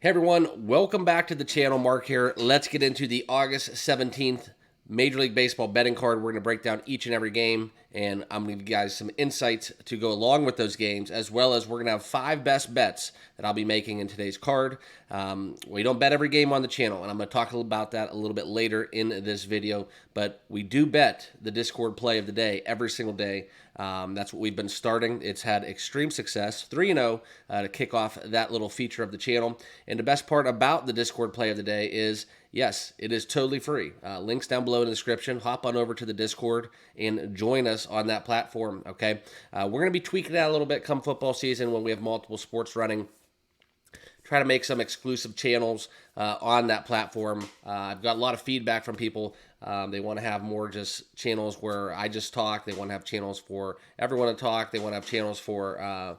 Hey everyone, welcome back to the channel. Mark here. Let's get into the August 17th Major League Baseball betting card. We're going to break down each and every game, and I'm going to give you guys some insights to go along with those games, as well as we're going to have 5 best bets that I'll be making in today's card. We don't bet every game on the channel, and I'm going to talk about that a little bit later in this video, but we do bet the Discord play of the day every single day. That's what we've been starting. It's had extreme success, 3-0 to kick off that little feature of the channel. And the best part about the Discord play of the day is, yes, it is totally free. Links down below in the description. Hop on over to the Discord and join us on that platform, okay? We're going to be tweaking that a little bit come football season when we have multiple sports running. Try to make some exclusive channels on that platform. I've got a lot of feedback from people. They want to have more just channels where I just talk. They want to have channels for everyone to talk. They want to have channels for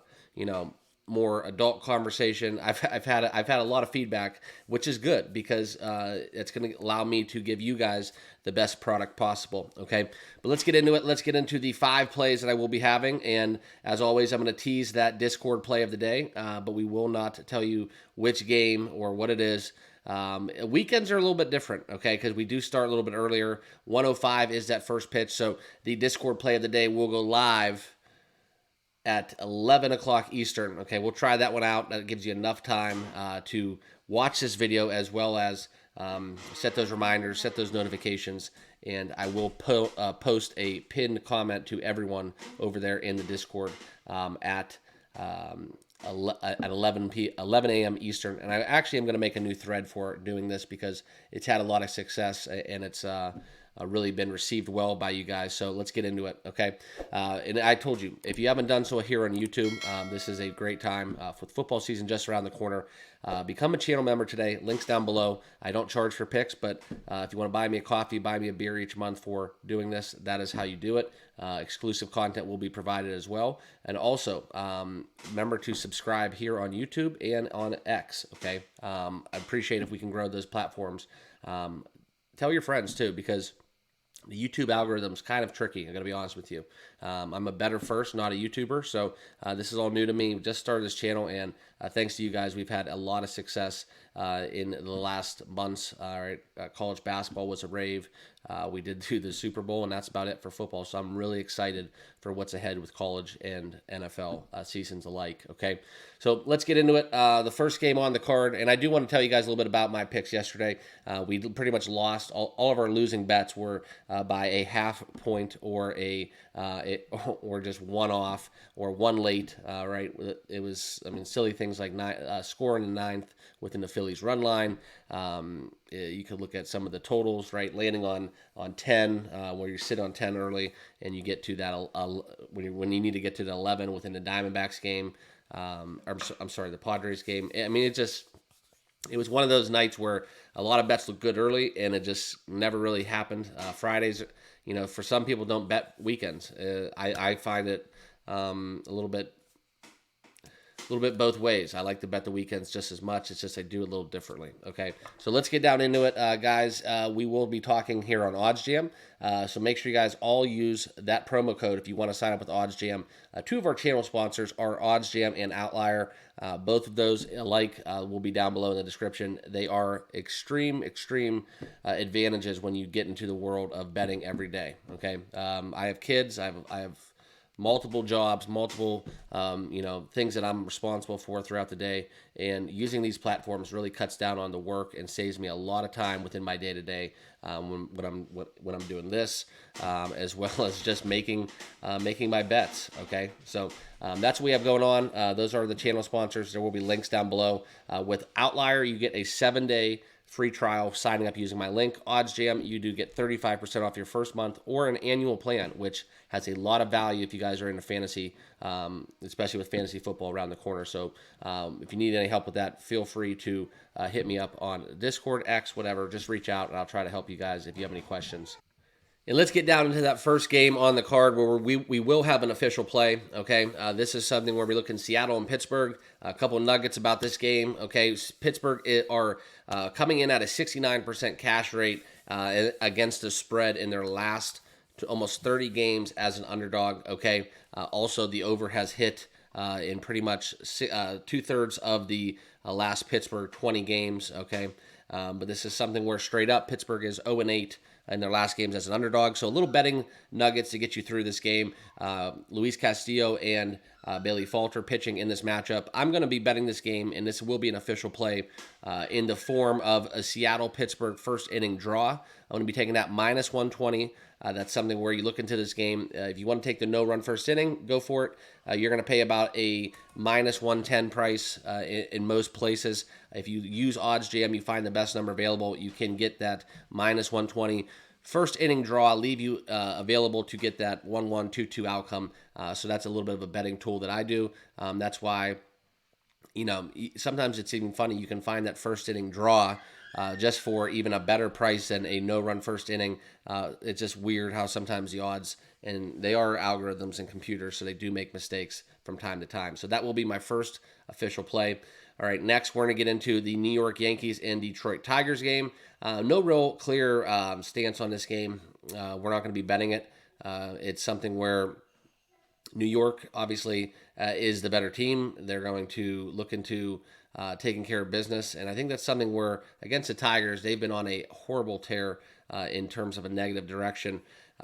more adult conversation. I've had a lot of feedback, which is good because it's going to allow me to give you guys the best product possible. Okay, but let's get into it. Let's get into the 5 plays that I will be having, and as always, I'm going to tease that Discord play of the day, but we will not tell you which game or what it is. Weekends are a little bit different, okay, because we do start a little bit earlier. 1:05 is that first pitch, so the Discord play of the day will go live at 11 o'clock Eastern. Okay, we'll try that one out. That gives you enough time to watch this video as well as set those reminders, set those notifications, and I will post a pinned comment to everyone over there in the Discord at 11 a.m. Eastern. And I actually am going to make a new thread for doing this because it's had a lot of success and it's really been received well by you guys. So let's get into it, okay? And I told you, if you haven't done so here on YouTube, this is a great time with football season just around the corner. Become a channel member today. Links down below. I don't charge for picks, but if you want to buy me a coffee, buy me a beer each month for doing this, that is how you do it. Exclusive content will be provided as well. And also, remember to subscribe here on YouTube and on X, okay? I appreciate if we can grow those platforms. Tell your friends, too, because the YouTube algorithm's kind of tricky. I'm going to be honest with you. I'm a better first, not a YouTuber, so this is all new to me. We just started this channel, and thanks to you guys, we've had a lot of success in the last months. College basketball was a rave. We did do the Super Bowl, and that's about it for football, so I'm really excited for what's ahead with college and NFL seasons alike, okay? So let's get into it. The first game on the card, and I do want to tell you guys a little bit about my picks yesterday. We pretty much lost. All of our losing bets were by a half point or or just one off or one late, right? It was, silly things like scoring in the 9th within the Phillies run line. You could look at some of the totals, right? Landing on 10, where you sit on 10 early and you get to that when you need to get to the 11 within the Diamondbacks game. I'm sorry, the Padres game. It was one of those nights where a lot of bets look good early, and it just never really happened. Fridays, for some people don't bet weekends. I find it a little bit both ways. I like to bet the weekends just as much. It's just I do it a little differently. Okay, so let's get down into it, guys. We will be talking here on OddsJam, so make sure you guys all use that promo code if you want to sign up with OddsJam. 2 of our channel sponsors are OddsJam and Outlier. Both of those alike will be down below in the description. They are extreme advantages when you get into the world of betting every day. Okay, I have kids. I have multiple jobs, multiple things that I'm responsible for throughout the day, and using these platforms really cuts down on the work and saves me a lot of time within my day-to-day when I'm doing this, as well as just making my bets. Okay, so that's what we have going on. Those are the channel sponsors. There will be links down below. With Outlier, you get a 7-day free trial signing up using my link. OddsJam, you do get 35% off your first month or an annual plan, which has a lot of value if you guys are into fantasy, especially with fantasy football around the corner. So if you need any help with that, feel free to hit me up on Discord, X, whatever. Just reach out, and I'll try to help you guys if you have any questions. And let's get down into that first game on the card where we will have an official play, okay? This is something where we look in Seattle and Pittsburgh. A couple of nuggets about this game, okay? Pittsburgh are coming in at a 69% cash rate against the spread in their last almost 30 games as an underdog, okay? Also, the over has hit in pretty much 2/3 of the last Pittsburgh 20 games. Okay, but this is something where straight up Pittsburgh is 0-8 in their last games as an underdog. So a little betting nuggets to get you through this game. Luis Castillo and Bailey Falter pitching in this matchup. I'm going to be betting this game, and this will be an official play in the form of a Seattle-Pittsburgh first inning draw. I'm going to be taking that minus 120. That's something where you look into this game. If you want to take the no-run first inning, go for it. You're going to pay about a minus 110 price in most places. If you use oddsjam, you find the best number available, you can get that minus 120 first inning draw, leave you available to get that 1-1, 2-2 outcome. So that's a little bit of a betting tool that I do. That's why, sometimes it's even funny. You can find that first inning draw just for even a better price than a no-run first inning. It's just weird how sometimes the odds, and they are algorithms and computers, so they do make mistakes from time to time. So that will be my first official play. All right, next we're going to get into the New York Yankees and Detroit Tigers game. No real clear stance on this game. We're not going to be betting it. It's something where New York obviously is the better team. They're going to look into taking care of business, and I think that's something where against the Tigers, they've been on a horrible tear in terms of a negative direction.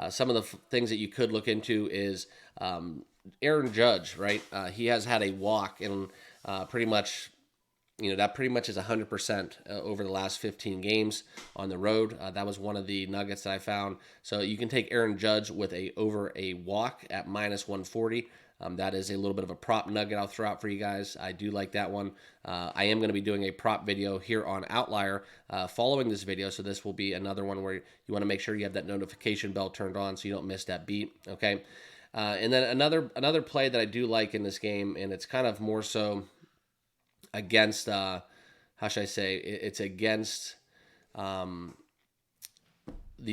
Some of the things that you could look into is Aaron Judge, right? He has had a walk in pretty much. That pretty much is 100% over the last 15 games on the road. That was one of the nuggets that I found. So you can take Aaron Judge with over a walk at minus 140. That is a little bit of a prop nugget I'll throw out for you guys. I do like that one. I am going to be doing a prop video here on Outlier following this video. So this will be another one where you want to make sure you have that notification bell turned on so you don't miss that beat. Okay. And then another play that I do like in this game, and it's kind of more so against, how should I say, it's against the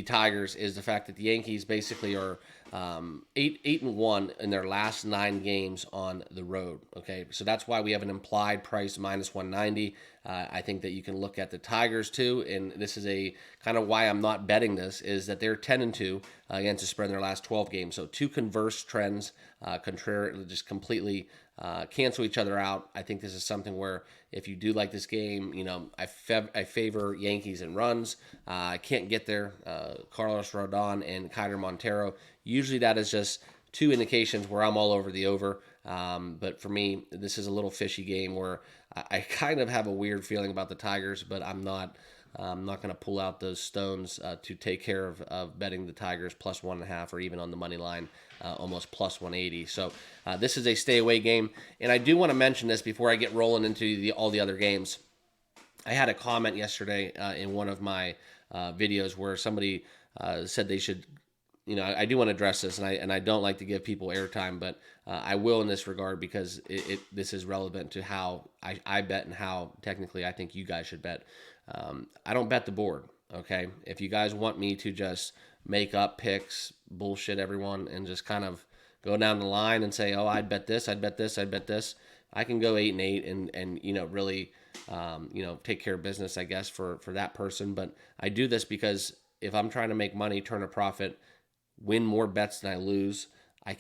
Tigers, is the fact that the Yankees basically are 8-1 in their last 9 games on the road. Okay, so that's why we have an implied price minus 190. I think that you can look at the Tigers too, and this is a kind of why I'm not betting this, is that they're 10-2 against the spread in their last 12 games. So two converse trends, contrary, just completely cancel each other out. I think this is something where if you do like this game, I favor Yankees and runs. I can't get there. Carlos Rodon and Kiner Montero. Usually that is just two indications where I'm all over the over. But for me, this is a little fishy game where I kind of have a weird feeling about the Tigers, but I'm not going to pull out those stones to take care of betting the Tigers plus 1.5 or even on the money line, almost plus 180. So this is a stay away game. And I do want to mention this before I get rolling into all the other games. I had a comment yesterday in one of my videos where somebody said they should, I do want to address this, and I don't like to give people airtime, but I will in this regard because this is relevant to how I bet and how technically I think you guys should bet. I don't bet the board, okay? If you guys want me to just make up picks, bullshit everyone, and just kind of go down the line and say, oh, I'd bet this, I'd bet this, I'd bet this, I can go 8-8 and really take care of business, I guess, for that person. But I do this because if I'm trying to make money, turn a profit, win more bets than I lose,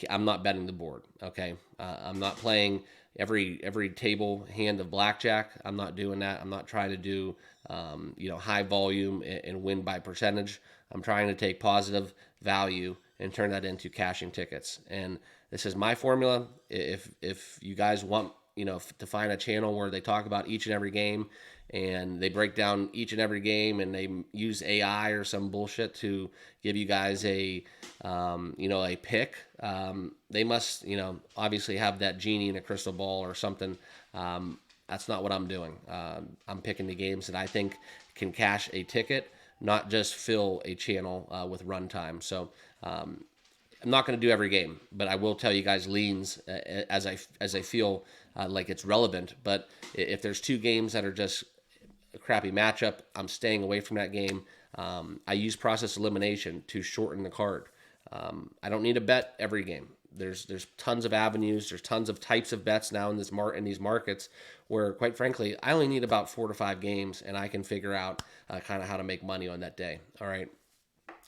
I'm not betting the board, okay? I'm not playing every table hand of blackjack. I'm not doing that. I'm not trying to do high volume and win by percentage. I'm trying to take positive value and turn that into cashing tickets. And this is my formula. If you guys want to find a channel where they talk about each and every game and they break down each and every game and they use AI or some bullshit to give you guys a pick, they must, obviously have that genie in a crystal ball or something. That's not what I'm doing. I'm picking the games that I think can cash a ticket, not just fill a channel with runtime. So I'm not going to do every game, but I will tell you guys leans as I feel like it's relevant. But if there's two games that are just a crappy matchup, I'm staying away from that game. I use process elimination to shorten the card. I don't need to bet every game. There's tons of avenues. There's tons of types of bets now in these markets where, quite frankly, I only need about 4 to 5 games, and I can figure out kind of how to make money on that day. All right.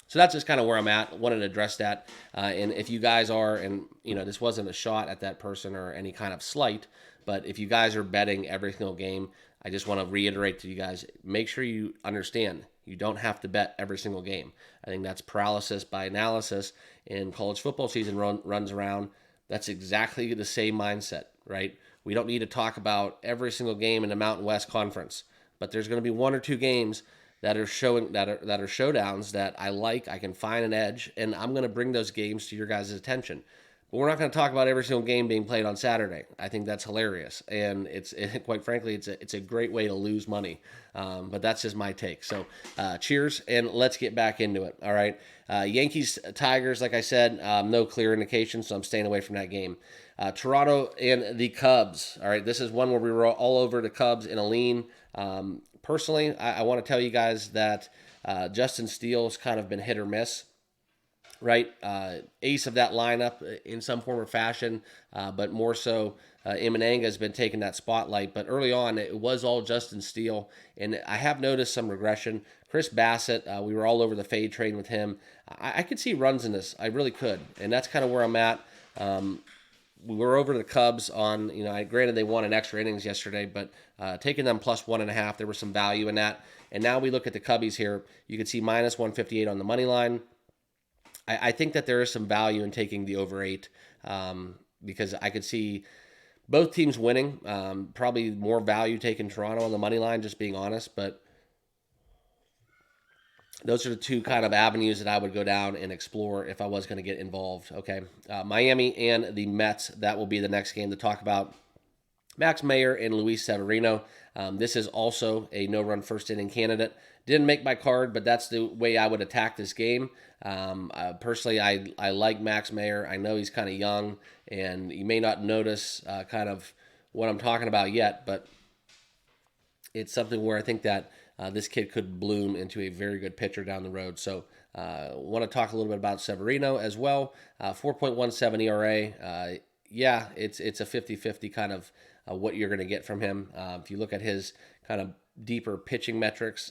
So that's just kind of where I'm at. Wanted to address that. And if you guys are, and this wasn't a shot at that person or any kind of slight, but if you guys are betting every single game, I just want to reiterate to you guys, make sure you understand you don't have to bet every single game. I think that's paralysis by analysis. And college football season runs around. That's exactly the same mindset, right? We don't need to talk about every single game in the Mountain West Conference, but there's going to be one or two games that are showdowns that I like. I can find an edge, and I'm going to bring those games to your guys' attention. But we're not going to talk about every single game being played on Saturday. I think that's hilarious, and quite frankly, it's a great way to lose money. But that's just my take. So, cheers, and let's get back into it. All right, Yankees Tigers, like I said, no clear indication, so I'm staying away from that game. Toronto and the Cubs. All right, this is one where we were all over the Cubs in a lean. Personally, I want to tell you guys that Justin Steele's kind of been hit or miss. Right, ace of that lineup in some form or fashion, but more so, Imananga has been taking that spotlight. But early on, it was all Justin Steele, and I have noticed some regression. Chris Bassett, we were all over the fade train with him. I could see runs in this, I really could, and that's kind of where I'm at. We were over the Cubs on, granted they won an extra innings yesterday, but taking them plus 1.5, there was some value in that. And now we look at the Cubbies here. You can see minus 158 on the money line. I think that there is some value in taking the over 8 because I could see both teams winning. Probably more value taking Toronto on the money line, just being honest. But those are the two kind of avenues that I would go down and explore if I was going to get involved. Okay, Miami and the Mets. That will be the next game to talk about. Max Meyer and Luis Severino. This is also a no-run first inning candidate. Didn't make my card, but that's the way I would attack this game. Personally, I like Max Meyer. I know he's kind of young, and you may not notice kind of what I'm talking about yet, but it's something where I think that this kid could bloom into a very good pitcher down the road. So want to talk a little bit about Severino as well. 4.17 ERA. Yeah, it's a 50-50 kind of what you're going to get from him. If you look at his kind of deeper pitching metrics,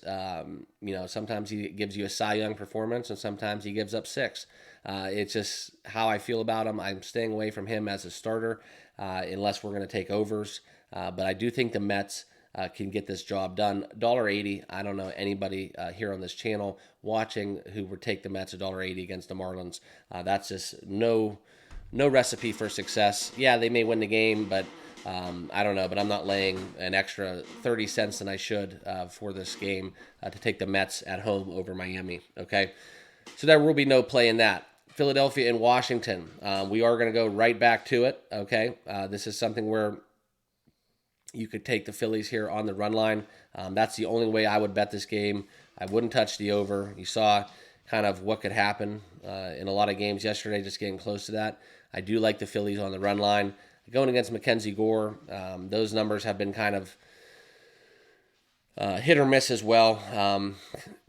sometimes he gives you a Cy Young performance and sometimes he gives up 6. It's just how I feel about him. I'm staying away from him as a starter unless we're going to take overs. But I do think the Mets can get this job done. $1.80. I don't know anybody here on this channel watching who would take the Mets $1.80 against the Marlins. That's just no recipe for success. Yeah, they may win the game, but I don't know, but I'm not laying an extra 30 cents than I should for this game to take the Mets at home over Miami, okay? So there will be no play in that. Philadelphia and Washington. We are going to go right back to it, okay? This is something where you could take the Phillies here on the run line. That's the only way I would bet this game. I wouldn't touch the over. You saw kind of what could happen in a lot of games yesterday, just getting close to that. I do like the Phillies on the run line. Going against Mackenzie Gore, those numbers have been kind of hit or miss as well.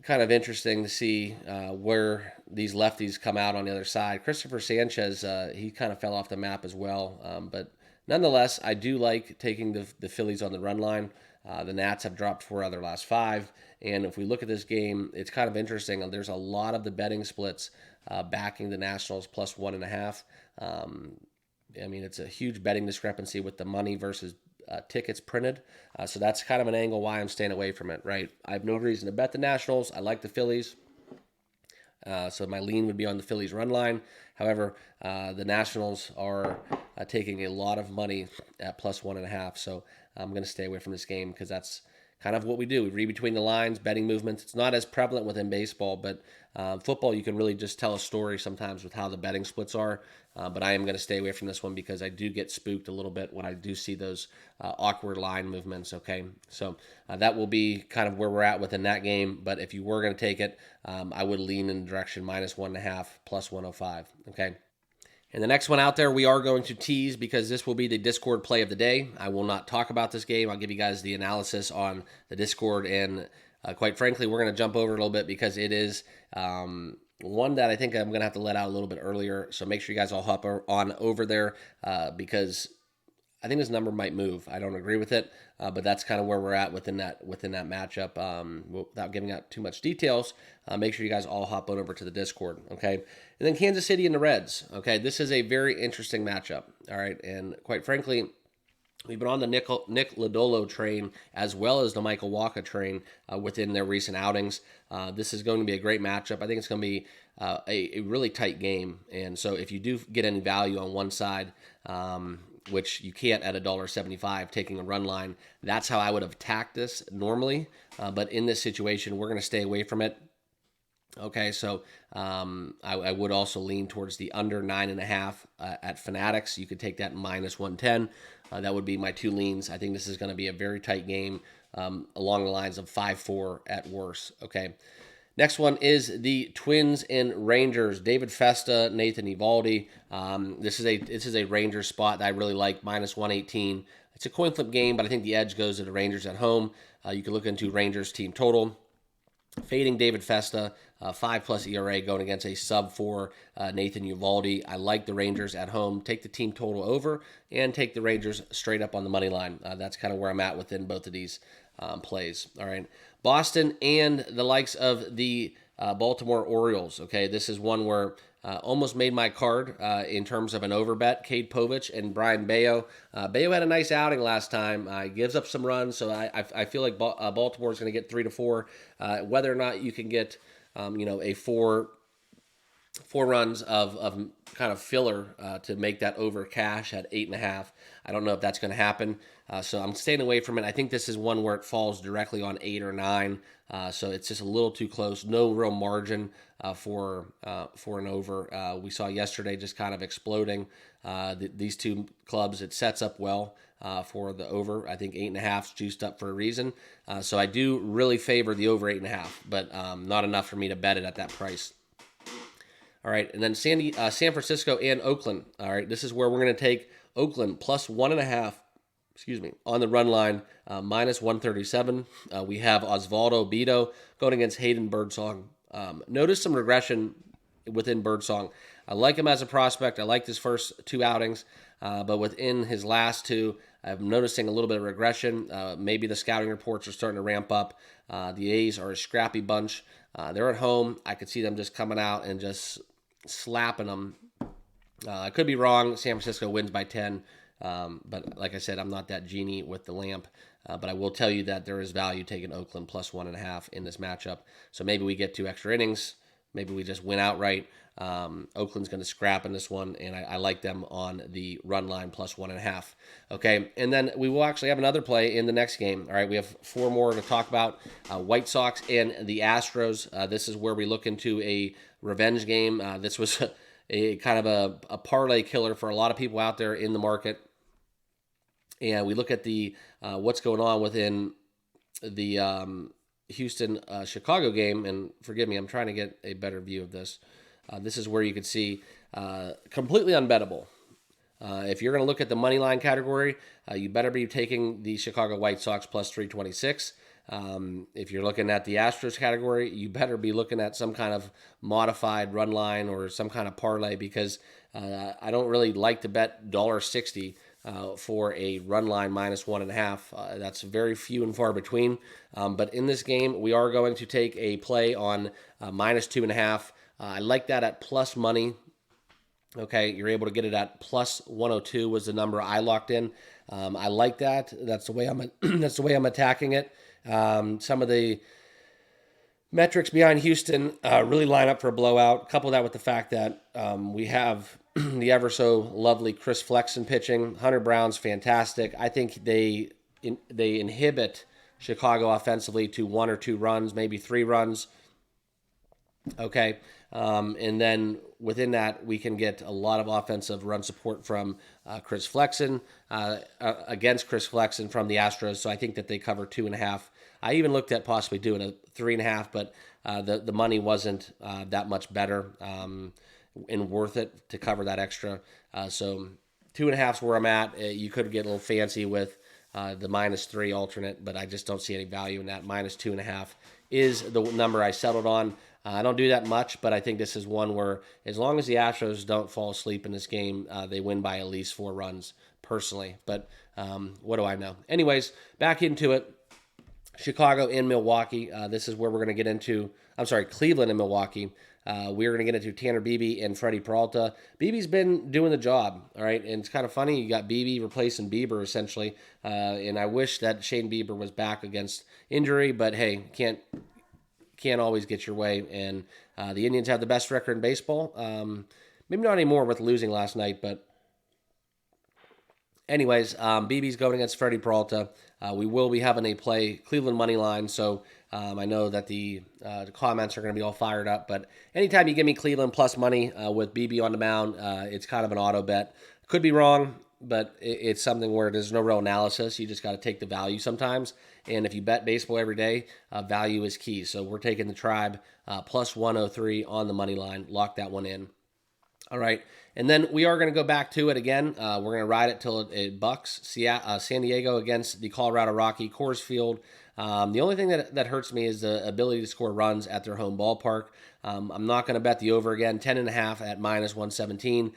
Kind of interesting to see where these lefties come out on the other side. Christopher Sanchez, he kind of fell off the map as well. But nonetheless, I do like taking the Phillies on the run line. The Nats have dropped 4 out of their last 5. And if we look at this game, it's kind of interesting. There's a lot of the betting splits backing the Nationals plus 1.5. I mean, it's a huge betting discrepancy with the money versus tickets printed. So that's kind of an angle why I'm staying away from it, right? I have no reason to bet the Nationals. I like the Phillies. So my lean would be on the Phillies run line. However, the Nationals are taking a lot of money at plus 1.5. So I'm going to stay away from this game because that's kind of what we do. We read between the lines, betting movements. It's not as prevalent within baseball, but football, you can really just tell a story sometimes with how the betting splits are. But I am going to stay away from this one because I do get spooked a little bit when I do see those awkward line movements, okay? So that will be kind of where we're at within that game. But if you were going to take it, I would lean in the direction minus 1.5, plus 105, okay? And the next one out there, we are going to tease because this will be the Discord play of the day. I will not talk about this game. I'll give you guys the analysis on the Discord. And quite frankly, we're going to jump over a little bit because it is one that I think I'm going to have to let out a little bit earlier. So make sure you guys all hop on over there because I think this number might move. I don't agree with it, but that's kind of where we're at within that matchup. Without giving out too much details, make sure you guys all hop on over to the Discord, okay? And then Kansas City and the Reds, okay? This is a very interesting matchup, all right? And quite frankly, We've been on the Nick Lodolo train as well as the Michael Wacha train within their recent outings. This is going to be a great matchup. I think it's going to be a really tight game. And so if you do get any value on one side, which you can't at $1.75 taking a run line, that's how I would have attacked this normally. But in this situation, we're going to stay away from it. Okay, so I would also lean towards the under 9.5 at Fanatics. You could take that minus 110. That would be my two leans. I think this is going to be a very tight game along the lines of 5-4 at worst. Okay, next one is the Twins and Rangers. David Festa, Nathan Eovaldi. This is a Rangers spot that I really like, minus 118. It's a coin flip game, but I think the edge goes to the Rangers at home. You can look into Rangers team total. Fading David Festa, 5+ ERA going against a sub-4 Nathan Eovaldi. I like the Rangers at home. Take the team total over and take the Rangers straight up on the money line. That's kind of where I'm at within both of these plays. All right, Boston and the likes of the Baltimore Orioles. Okay, this is one where almost made my card in terms of an over bet. Cade Povich and Brian Bayo. Bayo had a nice outing last time. Gives up some runs, so I feel like Baltimore is going to get 3 to 4. Whether or not you can get a four runs of kind of filler to make that over cash at 8.5. I don't know if that's going to happen. So I'm staying away from it. I think this is one where it falls directly on 8 or 9. So it's just a little too close. No real margin for an over. We saw yesterday just kind of exploding these two clubs. It sets up well for the over. I think 8.5 is juiced up for a reason. So I do really favor the over 8.5, but not enough for me to bet it at that price. All right, and then San Francisco and Oakland. All right, this is where we're going to take Oakland plus 1.5. On the run line, minus 137. We have Osvaldo Bido going against Hayden Birdsong. Notice some regression within Birdsong. I like him as a prospect. I liked his first two outings, but within his last two, I'm noticing a little bit of regression. Maybe the scouting reports are starting to ramp up. The A's are a scrappy bunch. They're at home. I could see them just coming out and just slapping them. I could be wrong. San Francisco wins by 10. But like I said, I'm not that genie with the lamp. But I will tell you that there is value taking Oakland plus 1.5 in this matchup. So maybe we get 2 extra innings. Maybe we just win outright. Oakland's going to scrap in this one, and I like them on the run line plus 1.5. Okay, and then we will actually have another play in the next game. All right, we have 4 more to talk about. White Sox and the Astros. This is where we look into a revenge game. This was a kind of a parlay killer for a lot of people out there in the market. And we look at the what's going on within the Houston Chicago game, and forgive me, I'm trying to get a better view of this. This is where you can see completely unbettable. If you're going to look at the money line category, you better be taking the Chicago White Sox plus 326. If you're looking at the Astros category, you better be looking at some kind of modified run line or some kind of parlay, because I don't really like to bet $1.60 for a run line minus 1.5. That's very few and far between. But in this game, we are going to take a play on minus 2.5. I like that at plus money. Okay, you're able to get it at plus 102 was the number I locked in. I like that. That's the way I'm attacking it. Some of the metrics behind Houston really line up for a blowout. Couple that with the fact that we have the ever so lovely Chris Flexen pitching. Hunter Brown's fantastic. I think they inhibit Chicago offensively to 1 or 2 runs, maybe 3 runs. Okay, and then within that, we can get a lot of offensive run support from Chris Flexen against Chris Flexen from the Astros. So I think that they cover 2.5. I even looked at possibly doing a 3.5, but the money wasn't that much better and worth it to cover that extra. So 2.5 is where I'm at. You could get a little fancy with the minus 3 alternate, but I just don't see any value in that. Minus 2.5 is the number I settled on. I don't do that much, but I think this is one where as long as the Astros don't fall asleep in this game, they win by at least 4 runs personally. But what do I know? Anyways, back into it. Chicago and Milwaukee. This is where we're going to get into, Cleveland and Milwaukee. we're going to get into Tanner Beebe and Freddie Peralta. Beebe's been doing the job, all right? And it's kind of funny. You got Beebe replacing Bieber, essentially. And I wish that Shane Bieber was back against injury, but hey, can't always get your way. And the Indians have the best record in baseball. Maybe not anymore with losing last night, but anyways, BB's going against Freddie Peralta. We will be having a play Cleveland money line, so I know that the comments are going to be all fired up. But anytime you give me Cleveland plus money with BB on the mound, it's kind of an auto bet. Could be wrong, but it's something where there's no real analysis. You just got to take the value sometimes. And if you bet baseball every day, value is key. So we're taking the Tribe plus 103 on the money line. Lock that one in. All right, and then we are going to go back to it again. We're going to ride it till it bucks. San Diego against the Colorado Rocky, Coors Field. The only thing that hurts me is the ability to score runs at their home ballpark. I'm not going to bet the over again, 10.5 at minus 117,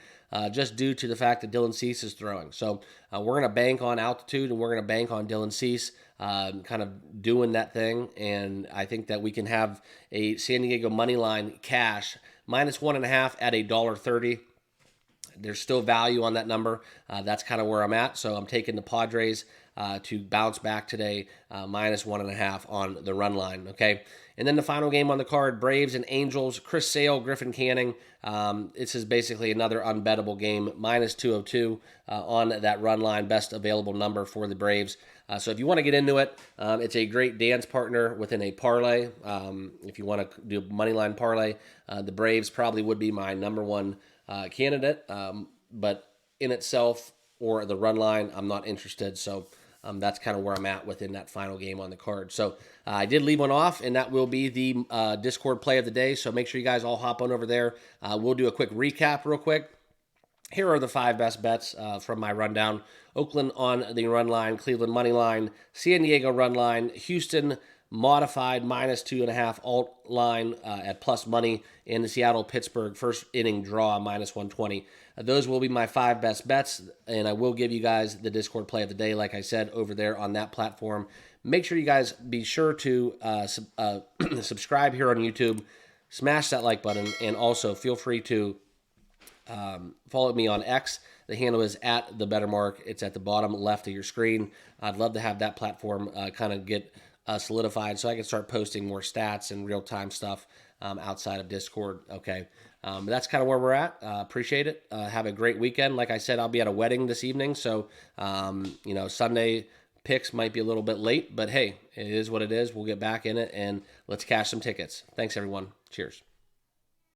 just due to the fact that Dylan Cease is throwing. So we're going to bank on altitude, and we're going to bank on Dylan Cease kind of doing that thing. And I think that we can have a San Diego money line cash minus 1.5 at $1.30. There's still value on that number. That's kind of where I'm at. So I'm taking the Padres to bounce back today, minus 1.5 on the run line. Okay. And then the final game on the card, Braves and Angels, Chris Sale, Griffin Canning. This is basically another unbettable game, minus 202 on that run line, best available number for the Braves. So if you want to get into it, it's a great dance partner within a parlay. If you want to do a money line parlay, the Braves probably would be my number one candidate. But in itself or the run line, I'm not interested. So that's kind of where I'm at within that final game on the card. So I did leave one off, and that will be the Discord play of the day. So make sure you guys all hop on over there. We'll do a quick recap real quick. Here are the 5 best bets from my rundown. Oakland on the run line, Cleveland money line, San Diego run line, Houston modified minus 2.5 alt line at plus money, and the Seattle Pittsburgh first inning draw minus 120. Those will be my 5 best bets, and I will give you guys the Discord play of the day, like I said, over there on that platform. Make sure you guys be sure to subscribe here on YouTube, smash that like button, and also feel free to follow me on X. The handle is at the Better Mark. It's at the bottom left of your screen. I'd love to have that platform kind of get solidified so I can start posting more stats and real-time stuff outside of Discord. Okay. That's kind of where we're at. Appreciate it. Have a great weekend. Like I said, I'll be at a wedding this evening. So, Sunday picks might be a little bit late, but hey, it is what it is. We'll get back in it and let's cash some tickets. Thanks, everyone. Cheers.